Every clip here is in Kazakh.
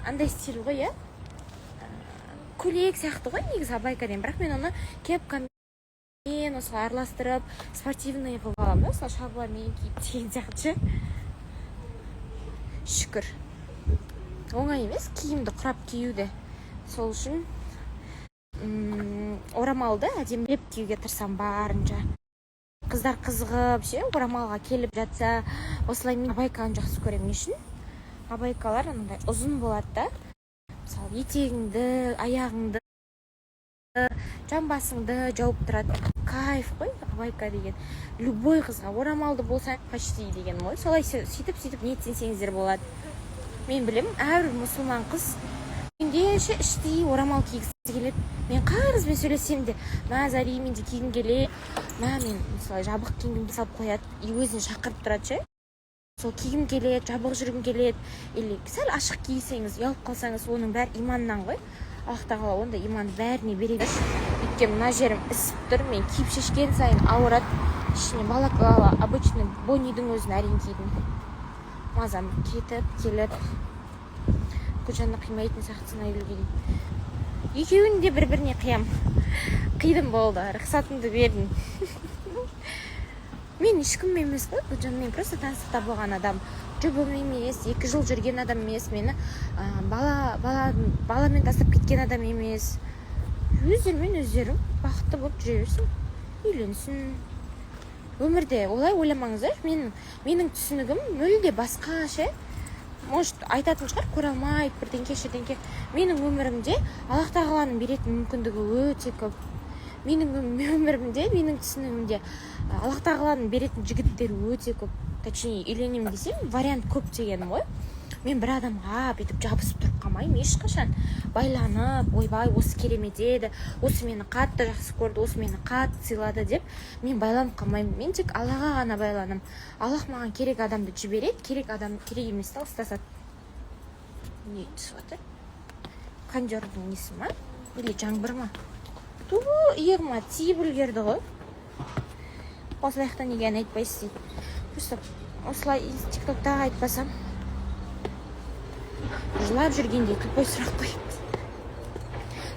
андай стиль ғой, иә. Көйлек сияқты ғой негізі Абайкадан, бірақ мен оны кепкамен осылай араластырып, спортивный қылып аламын, осылай шалбармен киіп деген сияқты. Шүкір. Оңай емес киімді құрап киюде. Сол үшін орамалды әдемілеп киюге тырысам барынша. Қыздар қызығып, орамалға келіп жатса, осылай мен Абайканы жақсы көремін. Не үшін? Абайкалар андай ұзын болады да. Мысалы, етегіңді, аяғыңды, жамбасыңды жауып тұрады. Кайф қой, Абайка деген. Любой қызға орамалды болса почти деген ғой. Солай сөйтіп ниеттенсеңіздер болады. Мен білем, әрбір мұсылман қыз күндеше іштей орамал кигісі келеді. Мен қай қызбен сөйлесем де, Назари мен де кигім келеді. Мен мысалы жабық киімімді салып қояды, өзін шақырып тұрады ше. Сол кигім келеді, жабық жүргім келеді, или сәл ашық кисеңіз, ұялып қалсаңыз, оның бәрі иманнан ғой. Аллах тағала онда иманды бәріне бере берсін. Өйткені мына жерім ісіп тұр, мен киіп шешкен сайын ауырады. Ішіне балакала, обычный бонидің өзін әрең кидім. Мазам кетіп, келіп, Гүлжанды қимайтын сақтысына үйілген. Екеуін де бір-біріне қиям. Қидым болды, рұқсатымды бердім. Мен ешкім емес қой, Гүлжанмен просто таныстықта болған адам. Жұбым емес, 2 жыл жүрген адам емес, мені баламен тастап кеткен адам емес. Өздерімен өздерім бақытты болып жүре берсін, үйленсін. Өмірде олай ойламаңыздар, менің түсінігім мүлде басқа ше. Может, айтатын шығар, көре алмайды, бірдеңке. Менің өмірімде Аллах тағаланың беретін мүмкіндігі өте көп. Менің өмірімде, менің түсінігімде Аллах тағаланың беретін жігіттер өте көп. Точнее, үйленемін десем, вариант көп деген ғой. Мен бір адамға бүйтіп жабысып тұрып қалмаймын ешқашан. Байланып, ойбай, осы керемет еді, осы мені қатты жақсы көрді, осы мені қатты сыйлады деп мен байланып қалмаймын. Мен тек Аллаға ғана байланам. Аллах маған керек адамды жібереді, керек емес ұстасады. Не түсіп отыр? Кондердің несі ма? Или жаңбыр ма? Иығыма тиіп үлгерді ғой. Осылаяқта неге ән айтпайсыз дейді. Просто осылай тиктоктағы айтпасам жылап жүргенде тупой сұрақ қойып.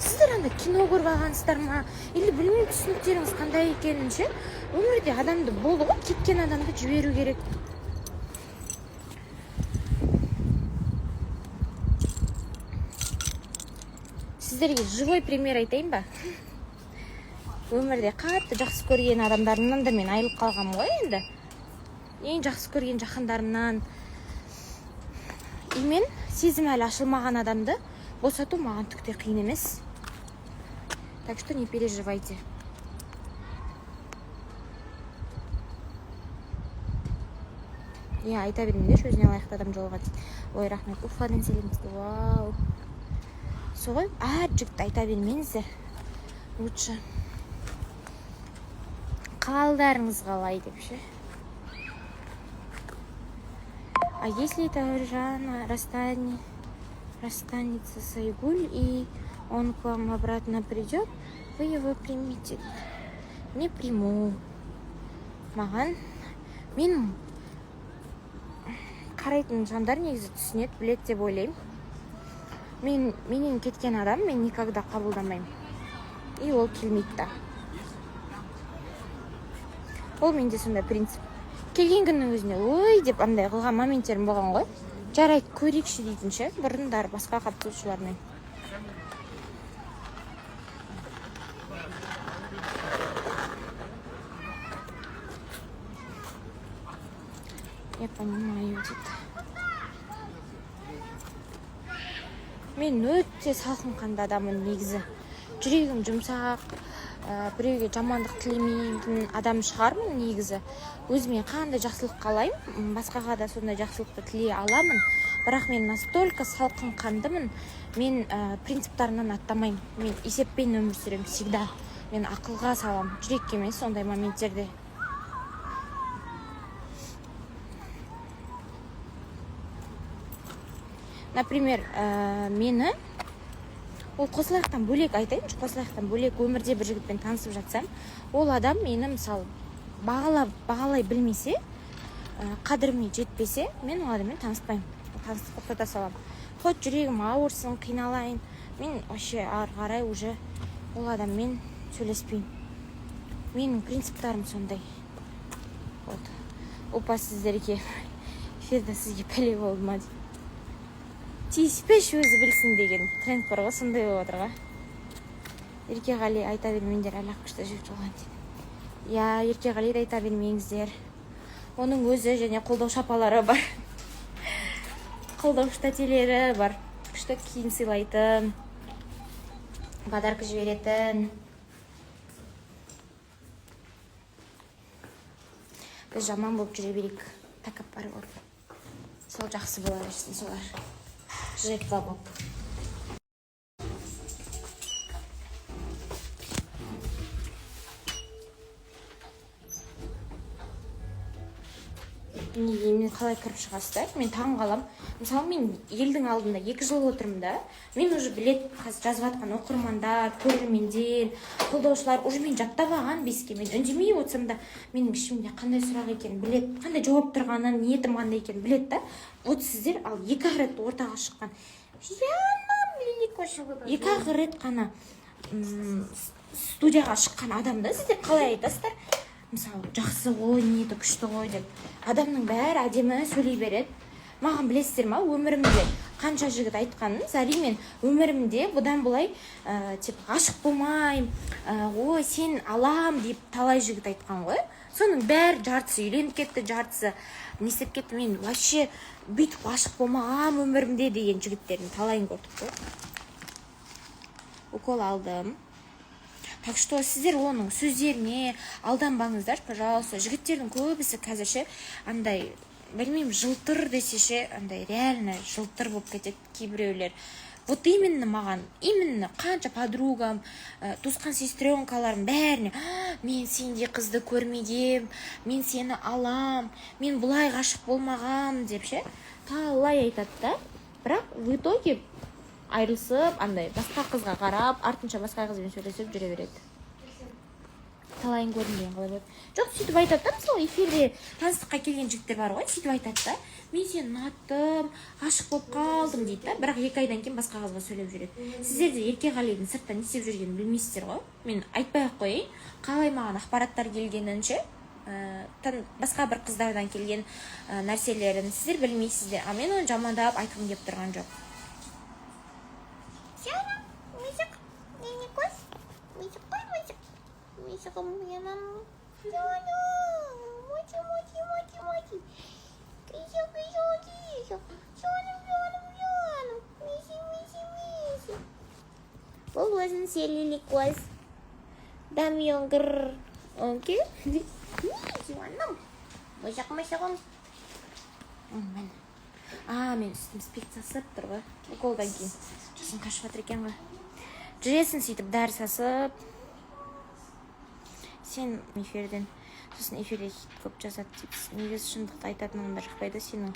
Сіздер анда кино көріп алғансыздар ма? Или білмеймін түсініктеріңіз қандай екенін ше? Өмірде адамды болды ғой, кеткен адамды жіберу керек. Сіздерге живой пример айтайын ба? Өмірде қатты жақсы көрген адамдарымнан да мен айылып қалғам ғой енді. Ең жақсы көрген жақындарымнан. Мен сезім әлі ашылмаған адамды босату маған түкте қиын емес. Так что не переживайте. Айта бермеңдерші, өзіне лайықты адам жолға дейді. Ой, рахмет, Уфадан селемізді. Вау. Соғай, әр жігітті айта бермеңіздер. Лучше. Қалдарыңыз қалай деп ше. А если Тауржан расстанется с Айгуль и он к вам обратно придет, вы его примите. Не приму. Маған мен қарайтын жандар негізі түсінеді, білет деп ойлаймын. Менен кеткен адам мен никогда қабылдамаймын. И ол келмейді да. Ол менде сондай принцип. Келген күннің өзіне ой деп андай қылған моменттерім болған ғой. Жарайды, көрейікші дейтінші, бұрындар басқа қатысушылармен. Я понимаю дейді. Мен өте салқын қанды адамын негізі. Жүрегім жұмсақ, біреуге жамандық тілемейтін адам шығармын негізі. Өзіме қандай жақсылық қалаймын, басқаға да сондай жақсылықты тілей аламын. Бірақ мен настолько салқын қандымын, мен принциптарынан аттамаймын. Мен есеппен өмір сүремін всегда. Мен ақылға салам, жүрекке емес сондай моменттерде. Например, мені ол қосылаяқтан бөлек айтайыншы, қосылаяқтан бөлек өмірде бір жігітпен танысып жатсам, ол адам мені мысалы бағалай білмесе, қадіріме жетпесе, мен ол адаммен таныспаймын. Таныстық тоқтата салам. хоть жүрегім ауырсын, қиналайын, мен вообще ары қарай уже ол адаммен сөйлеспеймін. Менің принциптарым сондай. Вот. Опа сіздерге эфирде сізге пәле болды ма дейді. Тиіспеш өзі білсін деген тренд бар ғой, сондай болып отыр ғой. Еркеғали айта бермеңдер, әлі күшті жігіт болған дейді. Я, Еркеғалиді айта бермеңіздер. Оның өзі және қолдау шапалары бар. Қолдау штателері бар. Күшті киім сыйлайтын, подарка жіберетін. Біз жаман болып жүре берейік, тәкаппар болып. Сол жақсы болар үшін солар. Жертва болып. Мен қалай кіріп шығасыздар? Мен таң қалам. Мысалы, мен елдің алдында 2 жыл отырмын да. Мен уже білет қазір жазып жатқан оқырмандар, көрермендер, қолдаушылар уже мен жаттап алған беске. Мен үндемей отырсам да менің ішімде қандай сұрақ екенін білет, қандай жауап тұрғанын, ниетім қандай екенін білет та. Вот сіздер ал 2 рет ортаға шыққан. 2 рет қана студияға шыққан адамды сіздер қалай айтасыздар? Мысалы, жақсы ғой, ниеті күшті ғой деп. Адамның бәрі әдемі сөйлей береді. Маған білесіздер ма, өмірімде қанша жігіт айтқанын, Зари мен өмірімде бұдан былай ғашық болмайым, ой, сен алам деп талай жігіт айтқан ғой. Соның бәрі жартысы үйленіп кетті, жартысы не істеп кетті. Мен вообще бүйтіп ғашық болмағам өмірімде деген жігіттердің талайын көрдік қой. Укол алдым. Так что сіздер оның сөздеріне алданбаңыздар, пожалуйста. Жігіттердің көбісі қазірше андай, білмеймін, жылтыр десеше, андай реально жылтыр болып кетеді кейбіреулер. Вот именно маған, именно қанша подругам, туысқан сестренкаларым бәріне, мен сендей қызды көрмегем, мен сені алам, мен бұлай ғашық болмағам деп ше, талай айтады да. Бірақ в итоге айырылысып, андай басқа қызға қарап, артынша басқа қызбен сөйлесіп жүре береді. Талайын көрдім деген қалай болады. Жоқ, сөйтіп айтады да, мысалы эфирде таныстыққа келген жігіттер бар ғой, сөйтіп айтады да, мен сені ұнаттым, ғашық болып қалдым дейді да, бірақ 2 айдан кейін басқа қызға сөйлеп жүреді. Сіздер де Еркеғалидің сырттан не істеп жүргенін білмейсіздер ғой. Мен айтпай-ақ қояйын, қалай маған ақпараттар келгенінше, басқа бір қыздардан келген нәрселерін сіздер білмейсіздер. А мен оны жамандап айтқым келіп тұрған жоқ. Бұл өзін селелік көз. Дамион грррр. Оңке? Жуаным. Мұшақ-мұшағым. Мен үстім спект сасып тұр ғой. Уколдан кейін. Жасын қашып жатыр екен ғой. Жүресің сөйтіп дәрі сасып. Сен эфирден, сосын эфирде көп жазады дейсіз. Негізі шындықты айтатын адамдар жақпайды. Сенің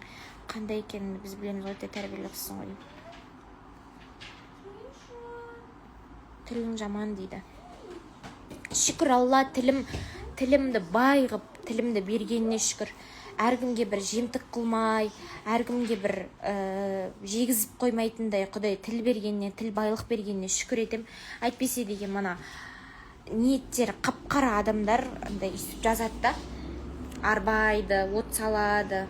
қандай екенін біз білеміз ғой, тәрбиелі қызсың ғой. Тілің жаман дейді. Шүкір Алла, тілімді бай қып, тілімді бергеніне шүкір. Әркімге бір жемтік қылмай, әркімге бір жегізіп қоймайтындай Құдай тіл бергеніне, тіл байлық бергеніне шүкір етем. Әйтпесе деген мана ниеттері қап-қара адамдар андай жазады да, арбайды, от салады.